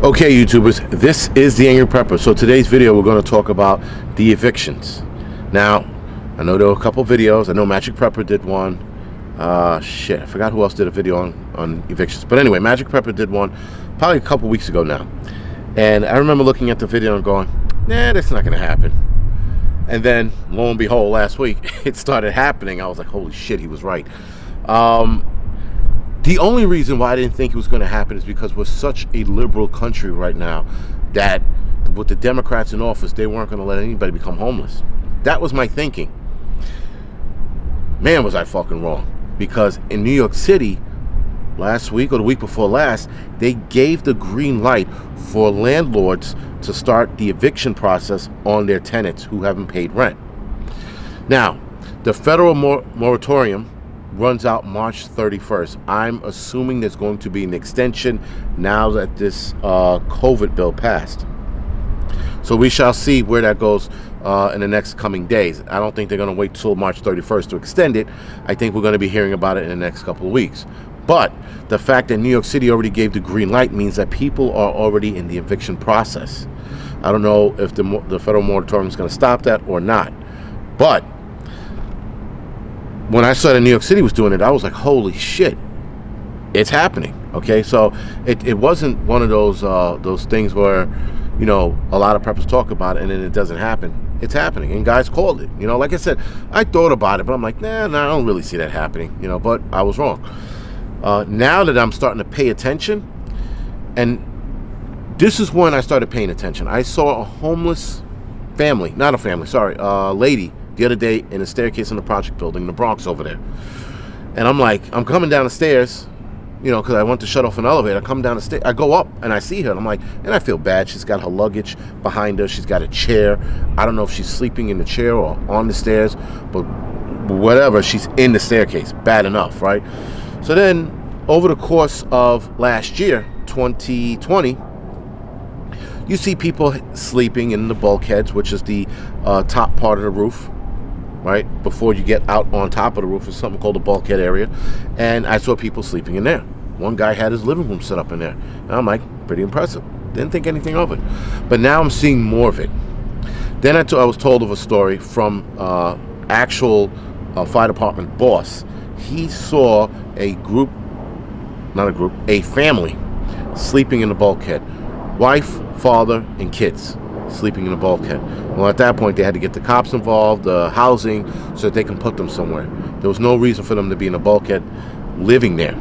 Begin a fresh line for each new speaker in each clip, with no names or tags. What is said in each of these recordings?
Okay, YouTubers, this is the Angryprepper. So today's video, we're going to talk about the evictions. Now, I know there were a couple videos. I know Angryprepper did one. Shit, I forgot who else did a video on evictions. But anyway, Angryprepper did one probably a couple weeks ago now. And I remember looking at the video and going, nah, that's not going to happen. And then, lo and behold, last week, it started happening. I was like, holy shit, he was right. The only reason why I didn't think it was going to happen is because we're such a liberal country right now that with the Democrats in office, they weren't going to let anybody become homeless. That was my thinking. Man, was I fucking wrong. Because in New York City, last week or the week before last, they gave the green light for landlords to start the eviction process on their tenants who haven't paid rent. Now, the federal moratorium runs out March 31st. I'm assuming there's going to be an extension now that this COVID bill passed. So we shall see where that goes in the next coming days. I don't think they're going to wait till March 31st to extend it. I think we're going to be hearing about it in the next couple of weeks. But the fact that New York City already gave the green light means that people are already in the eviction process. I don't know if the federal moratorium is going to stop that or not. But when I saw that New York City was doing it, I was like, holy shit, it's happening. Okay, so it wasn't one of those things where, you know, a lot of preppers talk about it and then it doesn't happen. It's happening, and guys called it. You know, like I said, I thought about it, but I'm like, nah, I don't really see that happening. You know, but I was wrong. Now that I'm starting to pay attention, and this is when I started paying attention. I saw a homeless family, not a family, sorry, lady, the other day in a staircase in the Project building in the Bronx over there. And I'm like, I'm coming down the stairs, you know, because I went to shut off an elevator. I come down the stairs, I go up and I see her. And I'm like, and I feel bad. She's got her luggage behind her. She's got a chair. I don't know if she's sleeping in the chair or on the stairs, but whatever, she's in the staircase. Bad enough, right? So then over the course of last year, 2020, you see people sleeping in the bulkheads, which is the top part of the roof, right? Before you get out on top of the roof is something called the bulkhead area. And I saw people sleeping in there. One guy had his living room set up in there. And I'm like, pretty impressive. Didn't think anything of it. But now I'm seeing more of it. Then I was told of a story from actual fire department boss. He saw a family sleeping in the bulkhead. Wife, father, and kids sleeping in the bulkhead. Well, at that point, they had to get the cops involved, housing, so that they can put them somewhere. There was no reason for them to be in a bulkhead living there.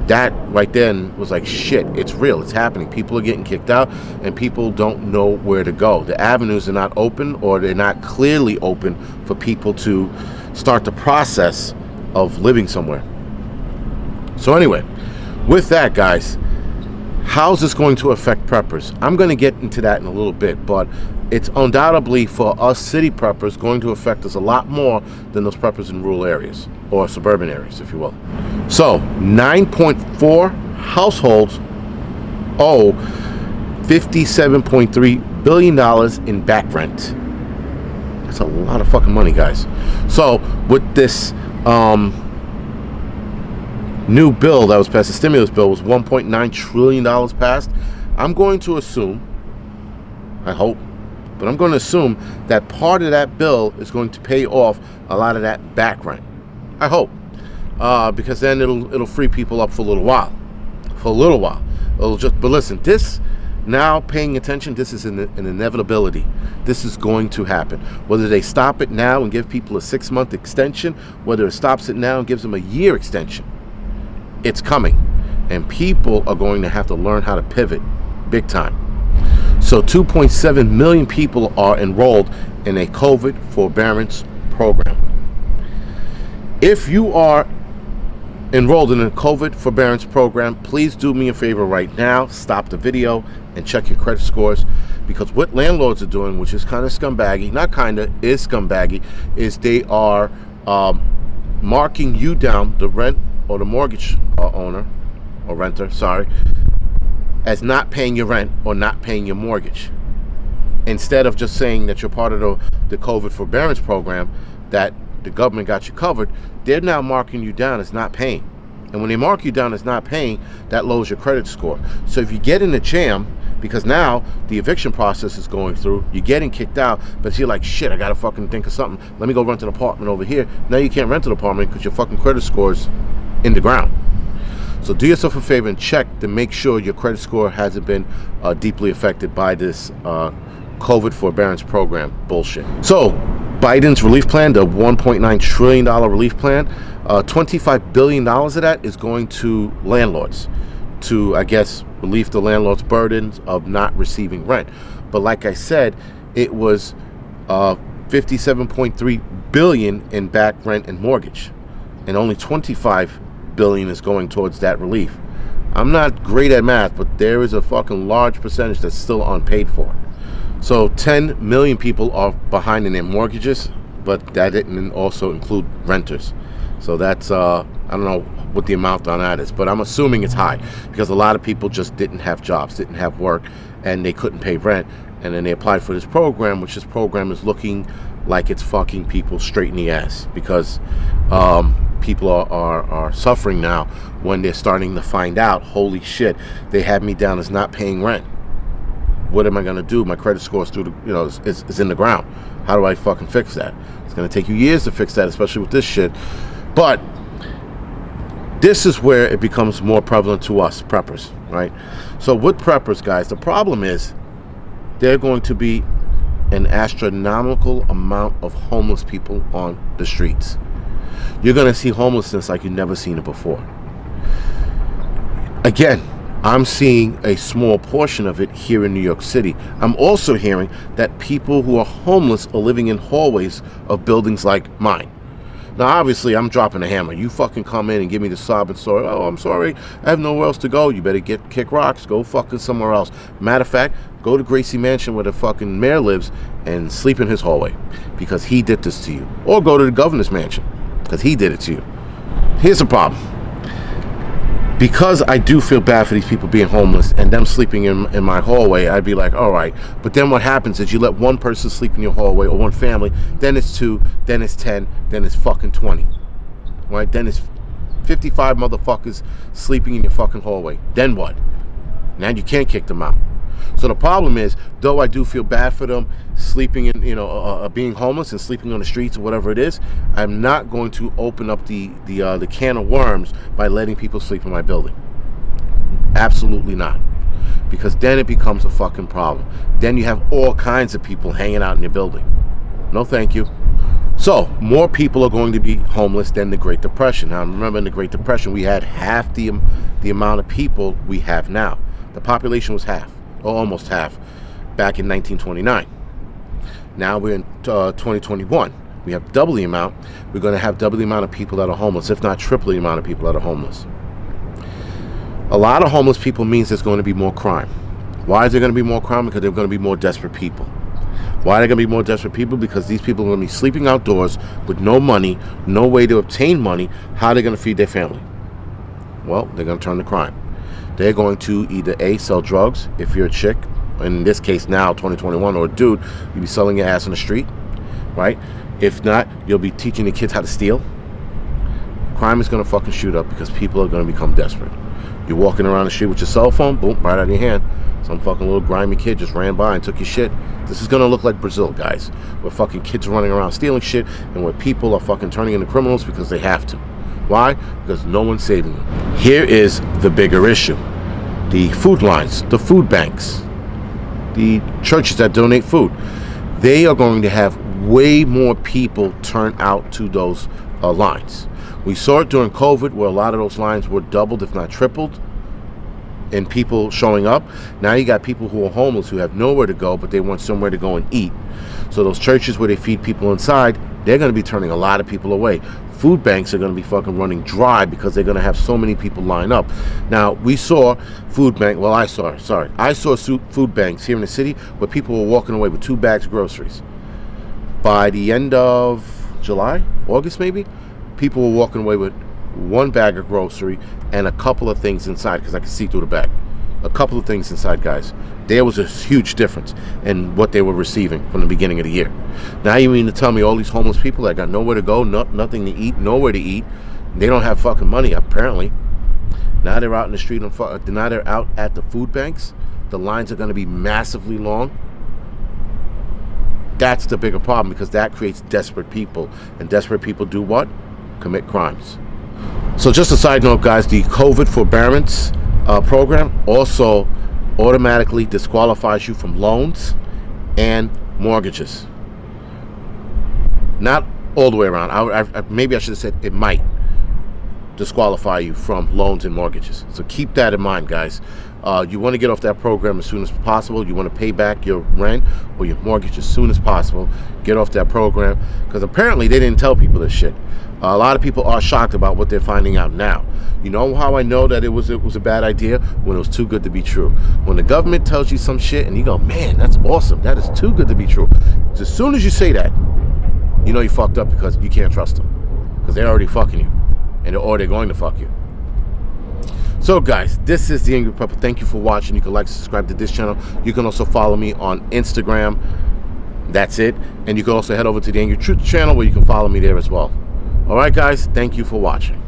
That right then was like, shit, it's real, it's happening. People are getting kicked out, and people don't know where to go. The avenues are not open, or they're not clearly open for people to start the process of living somewhere. So anyway, with that, guys, how's this going to affect preppers? I'm going to get into that in a little bit, but it's undoubtedly for us city preppers going to affect us a lot more than those preppers in rural areas or suburban areas, if you will. So 9.4 households owe $57.3 billion in back rent. That's a lot of fucking money, guys. So with this new bill that was passed, the stimulus bill was $1.9 trillion passed. I'm going to assume, I hope, but I'm going to assume that part of that bill is going to pay off a lot of that back rent. I hope, because then it'll free people up for a little while. But listen, this now paying attention, this is an inevitability. This is going to happen. Whether they stop it now and give people a 6-month extension, whether it stops it now and gives them a year extension, it's coming, and people are going to have to learn how to pivot big time. So 2.7 million people are enrolled in a COVID forbearance program. If you are enrolled in a COVID forbearance program, please do me a favor right now. Stop the video and check your credit scores, because what landlords are doing, which is kind of scumbaggy, not kind of, is scumbaggy, is they are marking you down, the rent or the mortgage owner or renter, sorry, as not paying your rent or not paying your mortgage. Instead of just saying that you're part of the COVID forbearance program, that the government got you covered, they're now marking you down as not paying. And when they mark you down as not paying, that lowers your credit score. So if you get in the jam, because now the eviction process is going through, you're getting kicked out, but you're like, shit, I gotta fucking think of something. Let me go rent an apartment over here. Now you can't rent an apartment because your fucking credit score's in the ground. So do yourself a favor and check to make sure your credit score hasn't been deeply affected by this COVID forbearance program bullshit. So Biden's relief plan, the $1.9 trillion relief plan, $25 billion of that is going to landlords to, I guess, relieve the landlord's burdens of not receiving rent. But like I said, it was $57.3 billion in back rent and mortgage, and only $25 billion is going towards that relief. I'm not great at math, but there is a fucking large percentage that's still unpaid for. So 10 million people are behind in their mortgages, but that didn't also include renters. So that's I don't know what the amount on that is, but I'm assuming it's high because a lot of people just didn't have jobs, didn't have work, and they couldn't pay rent. And then they applied for this program, which this program is looking like it's fucking people straight in the ass, because people are suffering now when they're starting to find out, holy shit, they have me down as not paying rent. What am I going to do? My credit score is through the, is in the ground. How do I fucking fix that? It's going to take you years to fix that, especially with this shit. But this is where it becomes more prevalent to us preppers, right? So with preppers, guys, the problem is there are going to be an astronomical amount of homeless people on the streets. You're going to see homelessness like you've never seen it before. Again, I'm seeing a small portion of it here in New York City. I'm also hearing that people who are homeless are living in hallways of buildings like mine. Now, obviously, I'm dropping a hammer. You fucking come in and give me the sobbing story. Oh, I'm sorry, I have nowhere else to go. You better kick rocks. Go fucking somewhere else. Matter of fact, go to Gracie Mansion where the fucking mayor lives and sleep in his hallway because he did this to you. Or go to the governor's mansion because he did it to you. Here's the problem. Because I do feel bad for these people being homeless and them sleeping in my hallway, I'd be like, all right. But then what happens is you let one person sleep in your hallway or one family, then it's 2, then it's 10, then it's fucking 20. Right? Then it's 55 motherfuckers sleeping in your fucking hallway. Then what? Now you can't kick them out. So the problem is, though I do feel bad for them sleeping in, being homeless and sleeping on the streets or whatever it is, I'm not going to open up the can of worms by letting people sleep in my building. Absolutely not. Because then it becomes a fucking problem. Then you have all kinds of people hanging out in your building. No thank you. So, more people are going to be homeless than the Great Depression. Now, remember in the Great Depression, we had half the amount of people we have now. The population was half. Or almost half, back in 1929. Now we're in 2021. We have double the amount. We're going to have double the amount of people that are homeless, if not triple the amount of people that are homeless. A lot of homeless people means there's going to be more crime. Why is there going to be more crime? Because there are going to be more desperate people. Why are there going to be more desperate people? Because these people are going to be sleeping outdoors with no money, no way to obtain money. How are they going to feed their family? Well, they're going to turn to crime. They're going to either A, sell drugs, if you're a chick, in this case now, 2021, or a dude, you'll be selling your ass on the street, right? If not, you'll be teaching the kids how to steal. Crime is going to fucking shoot up because people are going to become desperate. You're walking around the street with your cell phone, boom, right out of your hand. Some fucking little grimy kid just ran by and took your shit. This is going to look like Brazil, guys, where fucking kids are running around stealing shit and where people are fucking turning into criminals because they have to. Why? Because no one's saving them. Here is the bigger issue. The food lines, the food banks, the churches that donate food. They are going to have way more people turn out to those lines. We saw it during COVID where a lot of those lines were doubled, if not tripled, in people showing up. Now you got people who are homeless who have nowhere to go, but they want somewhere to go and eat. So those churches where they feed people inside, they're going to be turning a lot of people away. Food banks are going to be fucking running dry because they're going to have so many people line up. Now, we saw food banks here in the city where people were walking away with 2 bags of groceries. By the end of July, August maybe, people were walking away with 1 bag of grocery and a couple of things inside because I could see through the bag. A couple of things inside, guys. There was a huge difference in what they were receiving from the beginning of the year. Now you mean to tell me all these homeless people that got nowhere to go, nothing to eat, nowhere to eat, they don't have fucking money apparently, Now they're out in the street, now they're out at the food banks. The lines are going to be massively long. That's the bigger problem, because that creates desperate people. And desperate people do what? Commit crimes. So just a side note, guys, the COVID forbearance program also automatically disqualifies you from loans and mortgages. Not all the way around. Maybe I should have said it might disqualify you from loans and mortgages. So keep that in mind, guys. You want to get off that program as soon as possible. You want to pay back your rent or your mortgage as soon as possible. Get off that program, because apparently they didn't tell people this shit. A lot of people are shocked about what they're finding out now. You know how I know that it was a bad idea? When it was too good to be true. When the government tells you some shit and you go, man, that's awesome, that is too good to be true. As soon as you say that, you know you fucked up, because you can't trust them, because they're already fucking you, or they're going to fuck you. So guys, this is the Angryprepper. Thank you for watching. You can like, subscribe to this channel. You can also follow me on Instagram. That's it. And you can also head over to the Angry Truth channel, where you can follow me there as well. All right, guys, thank you for watching.